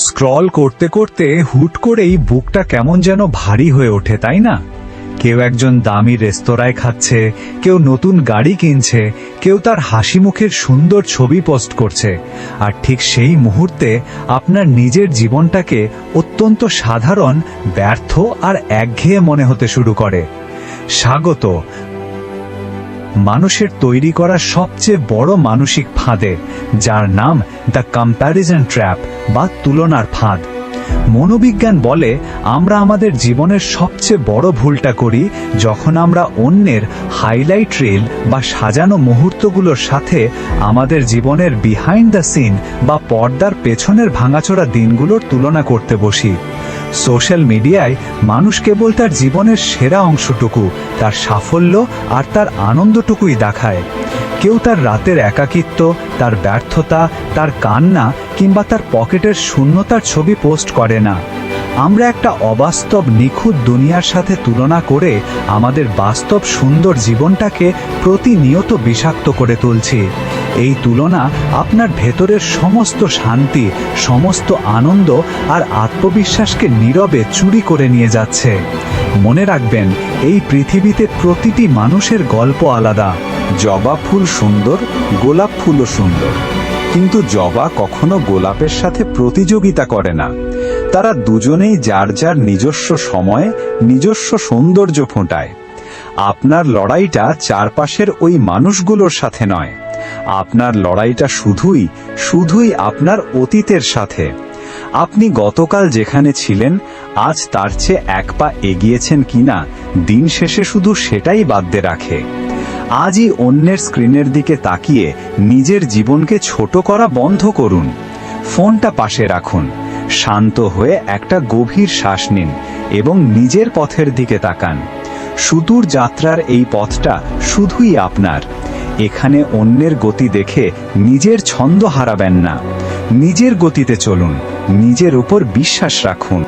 Scroll করতে করতে হুট করেই বুকটা কেমন যেন ভারী হয়ে ওঠে, তাই না? কেউ একজন দামি রেস্তোরাঁয় খাচ্ছে, কেউ নতুন গাড়ি কিনছে, কেউ তার হাসি মুখের সুন্দর ছবি পোস্ট করছে, আর ঠিক সেই মুহূর্তে আপনার নিজের জীবনটাকে অত্যন্ত সাধারণ, ব্যর্থ আর একঘেয়ে মনে হতে শুরু করে। স্বাগত মানুষের তৈরি করা সবচেয়ে বড় মানসিক ফাঁদে, যার নাম দ্য কম্প্যারিজন ট্র্যাপ বা তুলনার ফাঁদ। মনোবিজ্ঞান বলে আমরা আমাদের জীবনের সবচেয়ে বড় ভুলটা করি যখন আমরা অন্যের হাইলাইট রিল বা সাজানো মুহূর্তগুলোর সাথে আমাদের জীবনের বিহাইন্ড দ্য সিন বা পর্দার পেছনের ভাঙাচোরা দিনগুলোর তুলনা করতে বসি। সোশ্যাল মিডিয়ায় মানুষ কেবল তার জীবনের সেরা অংশটুকু, তার সাফল্য আর তার আনন্দটুকুই দেখায়। কেউ তার রাতের একাকিত্ব, তার ব্যর্থতা, তার কান্না কিংবা তার পকেটের শূন্যতার ছবি পোস্ট করে না। আমরা একটা অবাস্তব নিখুঁত দুনিয়ার সাথে তুলনা করে আমাদের বাস্তব সুন্দর জীবনটাকে প্রতিনিয়ত বিষাক্ত করে তুলছি। এই তুলনা আপনার ভেতরের সমস্ত শান্তি, সমস্ত আনন্দ আর আত্মবিশ্বাসকে নীরবে চুরি করে নিয়ে যাচ্ছে। মনে রাখবেন, এই পৃথিবীতে প্রতিটি মানুষের গল্প আলাদা। জবা ফুল সুন্দর, গোলাপ ফুলও সুন্দর, কিন্তু জবা কখনো গোলাপের সাথে প্রতিযোগিতা করে না। তারা দুজনেই যার যার নিজস্ব সময়ে নিজস্ব সৌন্দর্য ফোটায়। আপনার লড়াইটা চারপাশের ওই মানুষগুলোর সাথে নয়, আপনার লড়াইটা শুধুই আপনার অতীতের সাথে। আপনি গতকাল যেখানে ছিলেন, আজ তার চেয়ে এক পা এগিয়েছেন কিনা দিন শেষে শুধু সেটাই বাধ্যে রাখে। আজই অন্যের স্ক্রিনের দিকে তাকিয়ে নিজের জীবনকে ছোট করা বন্ধ করুন। ফোনটা পাশে রাখুন, শান্ত হয়ে একটা গভীর শ্বাস নিন এবং নিজের পথের দিকে তাকান। সুদূর যাত্রার এই পথটা শুধুই আপনার। এখানে অন্যের গতি দেখে নিজের ছন্দ হারাবেন না। নিজের গতিতে চলুন, নিজের উপর বিশ্বাস রাখুন।